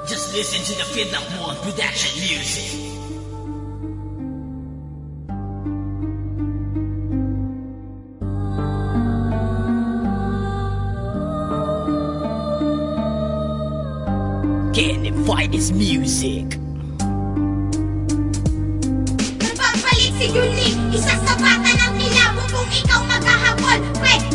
Just listen to the Feedlock One production music. Can you find this music? Nagbabalik si Yuli, isa sa bata ng kilabot. Kung ikaw maghahabol,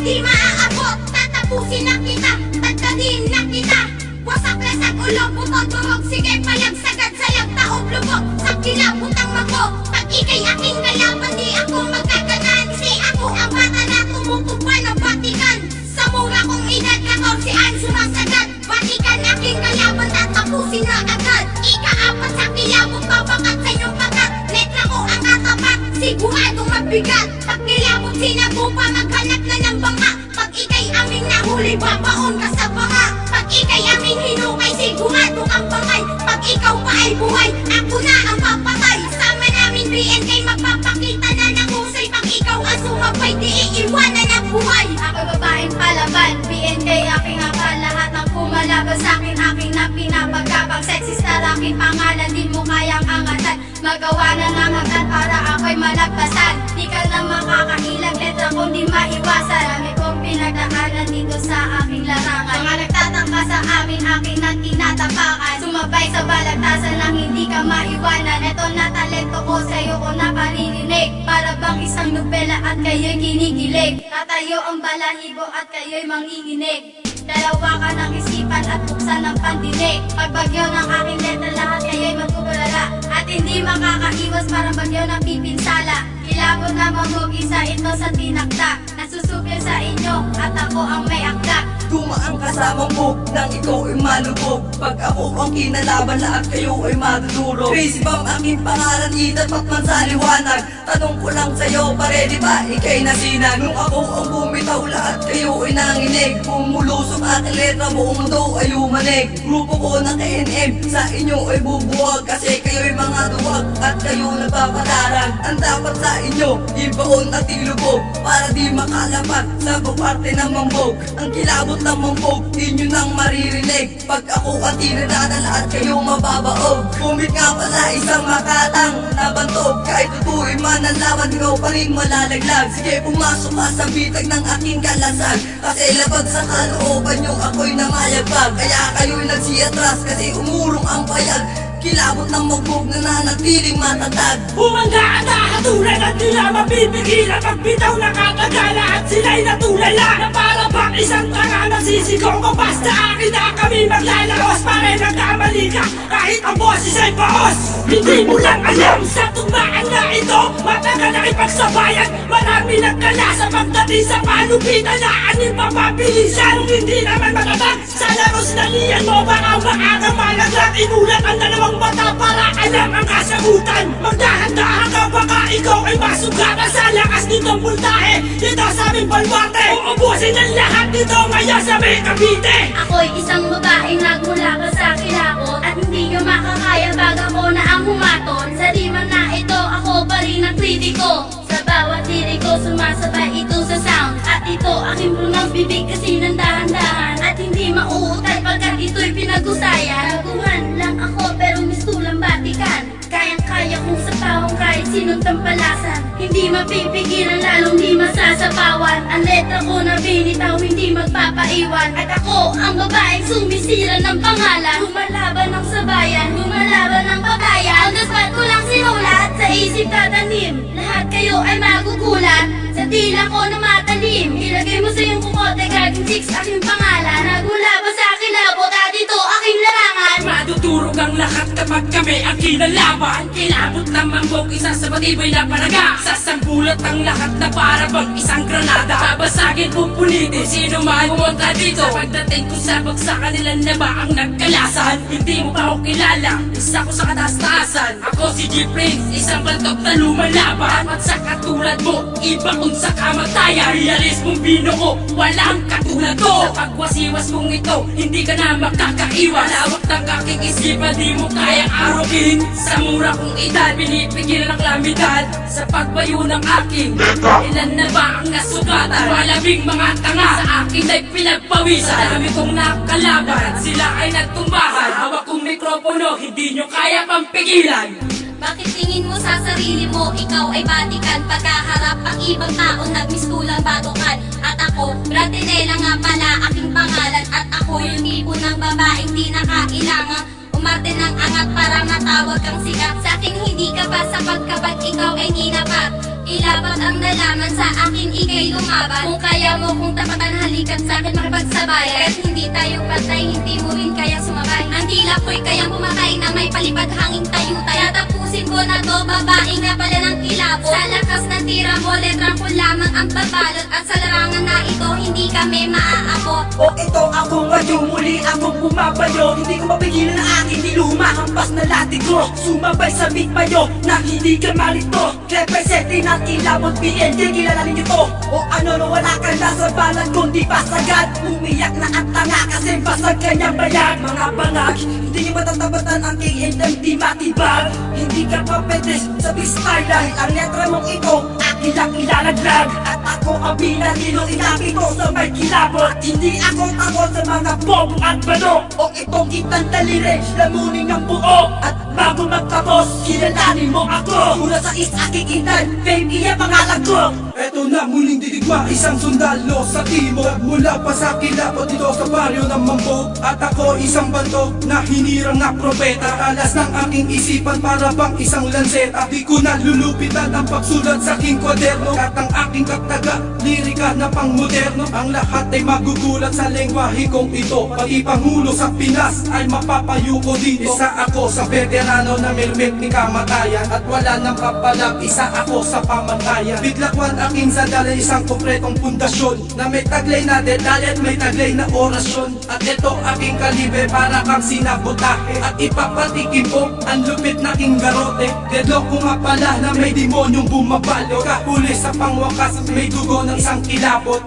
di maaabot. Tatapusin na kita, tagtadin na kita. Wasak na sa ulo, butod durog. Sige payag sagad sa lagtaob lubog. Sa kilabot ang mago, pag ikay aking kalaban, di ako magkaganan. Si ako ang bata na tumutupa ng batikan. Sa mura kong edad, 14 an sumasagad. Batikan aking kalaban, tatapusin na agad. Ikaapat sa kilabot, babakat sa inyong bagat. Letra ko ang katapat, siguradong mabigat. Pag kilabot sinagupa, maghanap na ng banga. Pag ikay aming nahuli, babaon ka sa banga. Pag ikay aming hinukay, sigurado ang bangay. Pag ikaw pa ay buhay, ako na ang papatay. Sama namin BNK, magpapakita na ng husay. Pag ikaw ang sumabay, di iiwanan ang buhay. Ako'y babaeng palaban, BNK aking akal. Lahat ng pumalaban sa'kin, aking na pinapagkapag. Sexy star aking pangalan, di mo kayang angatan. Magawa na ng hagdan para ako'y malagpasan. Di ka na makakahilang, letra kong di maiwasan. Dami kong pinagdaanan dito sa aking larangan. Mga nagtatangka sa amin, aking na tinatapakan. Sumabay sa balagtasan nang hindi ka maiwanan. Ito na talento ko, sa'yo ko na paririnig. Para bang isang nobela at kayo'y kinikilig. Tatayo ang balahibo at kayo'y manginginig. Dalawa ka ng isipan at buksan ng pandinig. Pagbagyo ng aking letra, lahat kayo'y magkukulala. At hindi makakaiwas parang bagyo ng pipinsala. Kilabot na mamog, isa ito sa tinakda. Nasusubyo sa inyo at ako ang may akda. Dumaan kasamang bug nang ikaw ay malubog. Pag ako ang kinalaban, lahat kayo ay madudurog. Crazy Bam aking pangalan, itapat man sa liwanag. Tanong ko lang sa'yo, pare di ba ikay nasinag? Nung ako ang bumitaw, lahat kayo ay nanginig. Pumulusok aking letra, buong mundo ay umanig. Grupo ko ng KNM, sa inyo ay bubuwag. Kasi kayo ay mga duwag at kayo nagpapadarag. Ang dapat sa inyo, ibaon at ilubog. Para di makalapag sa parte ng mambog. Ang kilabot ng mambog, di nyo nang maririnig. Pag ako ang tinadadala at kayo mababaog. Bumit nga pala isang makatang nabantog. Kahit tutuin man ang laban, ikaw pa rin malalaglag. Sige pumasok ka sa bitag ng aking kalasag. Kasi labag sa kalooban nyo, ako'y namayagpag. Kaya kayo'y nagsiatras kasi umurong ang payag. Kilabot ng magbog na nanatiling matatag. Humanda at nakatulad at di na mapipigilan. Pagbitaw nakakagala at sila'y natulala. Na para bang isang tanga na sisigaw ko. Basta akin na kami maglalakos. Pare nagkamali ka kahit ang boses ay paos. Hindi mo lang alam sa tugmaan na ito. Matagal na ipagsabayan, marami nagkalasa. Pagdating sa panupitan na aning papabilisan. Kung hindi naman matatag sa laro sinalian mo, baka maagang malaglag. Inulat ang dalawang mata para alam ang kasagutan. Magdahan-dahan ka baka ikaw ay masugatan. Sa lakas nitong voltahe dito sa aming balwarte. Uubusin ang lahat dito ngayon sa may Cavite. Ako'y isang babaeng nagmula pa sa kilabot. At hindi nyo makakaya pag ako na ang humaton. Sa liman na ito, ako pa rin ang kritiko. Sa bawat liriko, sumasabay ito sa sound. At ito aking punang bibig kasi ng dahan-dahan. At hindi mauutay pagkat ito'y pinag-usayan. Naguhan lang ako pero mistulang batikan. Kayang-kaya kong sapawang kahit sinong tampalasan. Hindi mapipigilan lalong di masasapawan. Ang letra ko na binitaw hindi magpapaiwan. At ako ang babaeng sumisira ng pangalan. Lumalaban ng sabayan, lumalaban ng pagaya. Ang daspat ko lang sinulat, sa isip tatanim. Lahat kayo ay magugulat, sa dila ko na matalim. Ilagay mo sa iyong kukote, gaging chicks aking pangalan. Nagmula ba sa kilabot at ito aking larangan. Madudurog ang lahat kapag kami ang kinalaban. Kilabot ng mambog, isa sa matibay na panaga. Sasambulat ang lahat na para bang isang granada. Babasagin pupulitin, sino man pumunta dito. Sa pagdating ko sa bagsakan nila na ba ang nagkalasan. Hindi mo pa ako kilala, isa ko sa kataas-taasan. Ako si G-Prince, isang baltok na lumalaban. At sa katulad mo, iba kung sa kamatayan. Realist mong bino ko, walang katulad ko. Sa pagwasiwas mong ito, hindi ka na makakaiwas. Lawak ng aking isipan, di mo kayang arukin. Sa mura kong edad, pinipigilan ang kalamidad. Sa pagbayo ng aking ilan na ba ang nasugatan? Malamig mga tanga sa akin ay pinagpawisan. Dami kong nakalaban, sila ay nagtumbahan. Hawak kong mikropono, hindi nyo kaya pang pigilan. Bakit tingin mo sa sarili mo, ikaw ay batikan? Pagkaharap ang ibang tao, nagmiskulang batukan. At ako, Bratinela nga pala aking pangalan. At ako yung tipo ng babaeng di nakailangan umarte ng angat para matawag kang sikat. Sa akin hindi ka pa sapat kapag ikaw ay ninapat. Ilapat ang nalaman sa akin, ikay lumaban. Kung kaya mo kung tapatan, halikat sa akin makipagsabayan. Kahit hindi tayo patay, hindi mo rin kaya sumabay. Ang tila ko'y kayang pumatay na may palipad hanging tayo-tayo. Tatapusin ko na to, babaeng na pala ng kilabot. Sa lakas ng tira mo, letrang ko lamang ang babalot. At sa larangan na ito, hindi kami maaabot. O ito ako ngayon, muli akong bumabayo. Hindi ko mapigilan ang aking niluma, hampas na lati ko. Sumabay sa beat payo, na hindi ka malito. Representing ng kilabot, PND, kilalanin niyo to. O ano na wala ka na sa balat, kundi pasagad. Umiyak na at tanga kasi basag kanyang bayag. Mga bangag, hindi niyo matatabatan ang KNMD matibag. Hindi ka pa pwede sa freestyle dahil ang letra mong ito akin lang ilalaglag. At ako ang pinatilo, inabi ko sa may kilabot. Hindi ako takot sa mga bobo at bano. O itong kitang daliri, lamunin ang buo. At bago magtapos, kilalanin mo ako. Mula sa aking inan, fame iya pangalan ko. Eto na muling didigma, isang sundalo sa timog. Mula pa sa kilabot dito sa baryo ng Mambog. At ako isang bantog na hinirang na propeta. Alas ng aking isipan para bang isang lanseta. Di ko na lulupitan ang pagsulat sa aking kwaderno. At ang aking kaktaga, lirika na pang moderno. Ang lahat ay magugulat sa lengwahe kong ito. Pati pangulo sa Pinas ay mapapayo ko dito. Isa ako sa veterano na milmek ni kamatayan. At wala nang kapalag, isa ako sa pamantayan. Bidlakwan aking sandal ay isang kompletong pundasyon na may taglay na detalye at may taglay na orasyon. At ito aking kalibre para kang sinabotahe. At ipapatikin ko ang lupit na king garote. Deadlock ko nga pala na may demonyong bumabalo. Kahuli sa pangwakas may dugo ng isang kilabot.